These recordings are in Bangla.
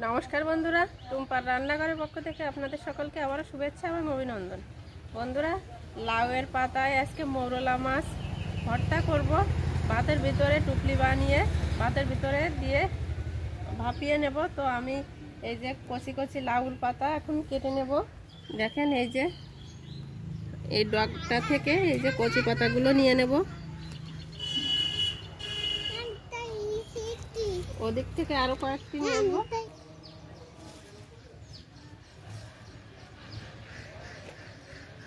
নমস্কার বন্ধুরা, টুম্পার রান্নাঘরের পক্ষ থেকে আপনাদের সকলকে আবারও শুভেচ্ছা এবং অভিনন্দন। বন্ধুরা, লাউয়ের পাতায় আজকে মৌরলা মাছ ভর্তা করব। ভাতের ভিতরে টুপলি বানিয়ে ভাতের ভিতরে দিয়ে ভাপিয়ে নেব। তো আমি এই যে কচি কচি লাউর পাতা এখন কেটে নেব। দেখেন, এই যে এই ডগটা থেকে এই যে কচি পাতাগুলো নিয়ে নেব। ওদিক থেকে আরো কয়েকটি নিয়ে নেব।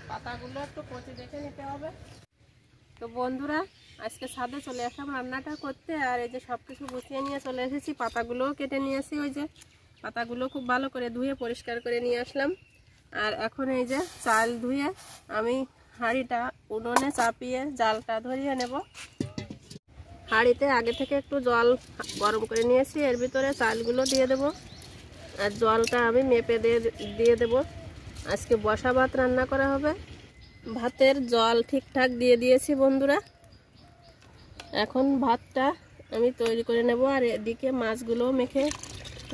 পাতাগুলো একটু কচি দেখে নিতে হবে। তো বন্ধুরা, আজকে ছাদে চলে আসলাম রান্নাটা করতে। আর এই যে সব কিছু গুছিয়ে নিয়ে চলে এসেছি, পাতাগুলোও কেটে নিয়েছি। ওই যে পাতাগুলো খুব ভালো করে ধুয়ে পরিষ্কার করে নিয়ে আসলাম। আর এখন এই যে চাল ধুয়ে আমি হাঁড়িটা উনুনে চাপিয়ে জালটা ধরিয়ে নেব। হাঁড়িতে আগে থেকে একটু জল গরম করে নিয়েছি, এর ভিতরে চালগুলো দিয়ে দেব। আর জলটা আমি মেপে দিয়ে দেব। আজকে বসা ভাত রান্না করা হবে। ভাতের জল ঠিকঠাক দিয়ে দিয়েছি বন্ধুরা। এখন ভাতটা আমি তৈরি করে নেব। আর এদিকে মাছগুলো মেখে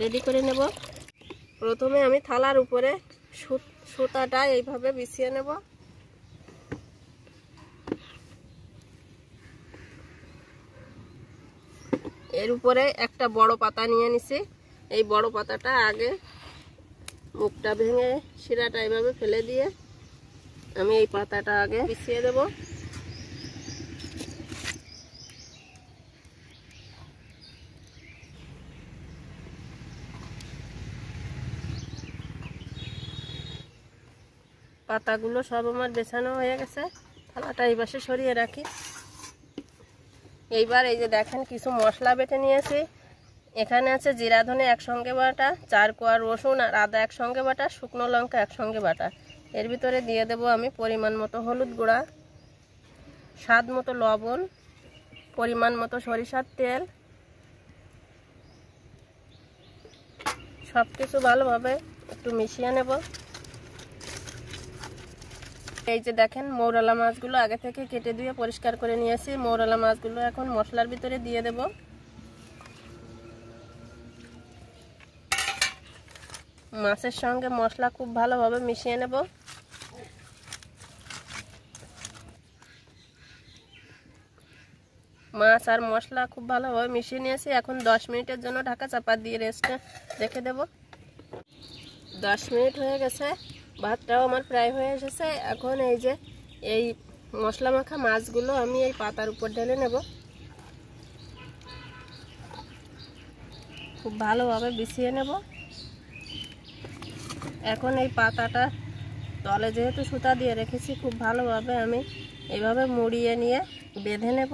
রেডি করে নেব। প্রথমে আমি থালার উপরে সুতাটা এইভাবে বিছিয়ে নেব। এর উপরে একটা বড় পাতা নিয়ে নিছি। এই বড় পাতাটা আগে মুখটা ভেঙে শিরাটা এইভাবে ফেলে দিয়ে আমি এই পাতাটা আগে বিছিয়ে দেব। পাতাগুলো সব আমার বেছানো হয়ে গেছে। থালাটা এই পাশে সরিয়ে রাখি। এইবার এই যে দেখেন, কিছু মশলা বেটে নিয়েছি। এখানে আছে জিরা ধনে একসঙ্গে বাটা, 4 কোয়া রসুন আর আদা একসঙ্গে বাটা, শুকনো লঙ্কা একসঙ্গে বাটা। এর ভিতরে দিয়ে দেব আমি পরিমাণ মতো হলুদ গুঁড়া, স্বাদ মতো লবণ, পরিমাণ মতো সরিষার তেল। সব কিছু ভালোভাবে একটু মিশিয়ে নেব। এই যে দেখেন, মৌরলা মাছগুলো আগে থেকে কেটে দিয়ে পরিষ্কার করে নিয়েছি। মৌরলা মাছগুলো এখন মশলার ভিতরে দিয়ে দেব। মাছের সঙ্গে মশলা খুব ভালোভাবে মিশিয়ে নেব। মাছ আর মশলা খুব ভালোভাবে মিশিয়ে নিয়েছি। এখন 10 মিনিটের জন্য ঢাকা চাপা দিয়ে রেস্টে রেখে দেব। 10 মিনিট হয়ে গেছে, ভাতটাও আমার প্রায় হয়ে এসেছে। এখন এই যে এই মশলা মাখা মাছগুলো আমি এই পাতার উপর ঢেলে নেব। খুব ভালোভাবে বিছিয়ে নেব। এখন এই পাতাটা তলে যেহেতু সুতা দিয়ে রেখেছি, খুব ভালোভাবে আমি এইভাবে মুড়িয়ে নিয়ে বেঁধে নেব।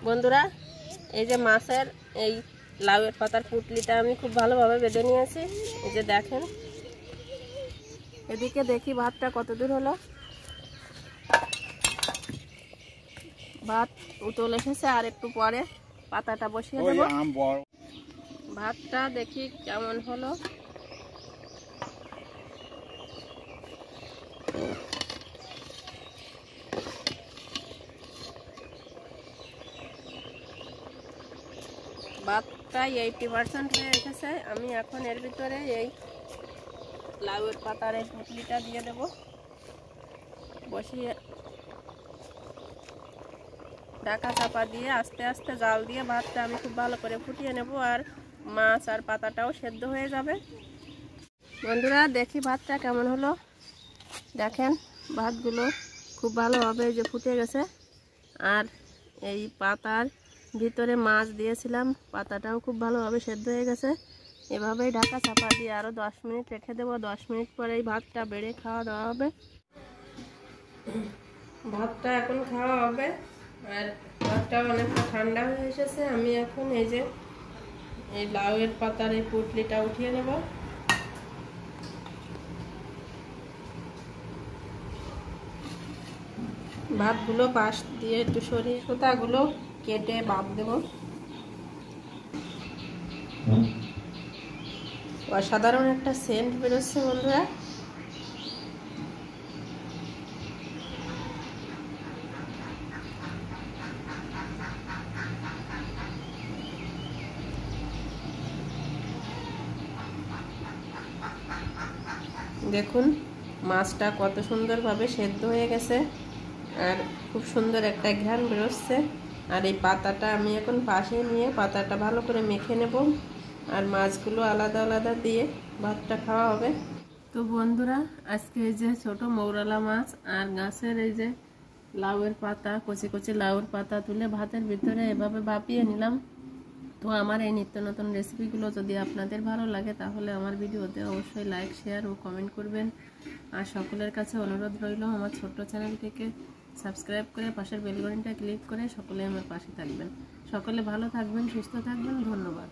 বন্ধুরা, এই যে মাছের এই লাউয়ের পাতার পুটলিটা আমি খুব ভালোভাবে বেঁধে নিয়েছি। এই যে দেখেন, এদিকে দেখি ভাতটা কত দূর হলো। ভাত উতল এসেছে, আর একটু পরে পাতাটা বসিয়ে দেব। ভাতটা দেখি কেমন হলো। ভাতটা 80% হয়ে এসেছে। আমি এখন এর ভিতরে এই লাউয়ের পাতার এই পুটলিটা দিয়ে দেব। বসিয়ে ঢাকা চাপা দিয়ে আস্তে আস্তে জাল দিয়ে ভাতটা আমি খুব ভালো করে ফুটিয়ে নেব। আর মাছ আর পাতাটাও সেদ্ধ হয়ে যাবে। বন্ধুরা, দেখি ভাতটা কেমন হলো। দেখেন, ভাতগুলো খুব ভালোভাবে যে ফুটে গেছে। আর এই পাতার ভিতরে মাছ দিয়েছিলাম, পাতাটাও খুব ভালোভাবে সেদ্ধ হয়ে গেছে। এভাবেই ঢাকা চাপা দিয়ে আরও 10 মিনিট রেখে দেবো। 10 মিনিট পরে এই ভাতটা বেড়ে খাওয়া দাওয়া হবে। ভাতটা এখন খাওয়া হবে। আর ভাতটা অনেকটা ঠান্ডা হয়ে এসেছে। আমি এখন এই যে এই লাউয়ের পাতার এই পুটলিটা উঠিয়ে নেব। ভাতগুলো পাশ দিয়ে একটু সরিয়ে সুতাগুলো কেটে বাদ দেব। অসাধারণ একটা সেন্ট বেরোচ্ছে বন্ধুরা। দেখুন মাছটা কত সুন্দরভাবে সেদ্ধ হয়ে গেছে আর খুব সুন্দর একটা ঘ্রাণ বেরোচ্ছে। আর এই পাতাটা আমি এখন পাশে নিয়ে পাতাটা ভালো করে মেখে নেব আর মাছগুলো আলাদা আলাদা দিয়ে ভাতটা খাওয়া হবে। তো বন্ধুরা আজকে এই যে ছোট মৌরলা মাছ আর গাছের এই যে লাউয়ের পাতা, কচি কচি লাউয়ের পাতা তুলে ভাতের ভিতরে এভাবে ভাপিয়ে নিলাম। তো আমার এই নিত্য নতুন রেসিপিগুলো যদি আপনাদের ভালো লাগে তাহলে আমার ভিডিওতে অবশ্যই লাইক, শেয়ার ও কমেন্ট করবেন। আর সকলের কাছে অনুরোধ রইল আমার ছোট্ট চ্যানেলটিকে সাবস্ক্রাইব করে পাশের বেল বাটনটা ক্লিক করে সকলে আমার পাশে থাকবেন। সকলে ভালো থাকবেন, সুস্থ থাকবেন। ধন্যবাদ।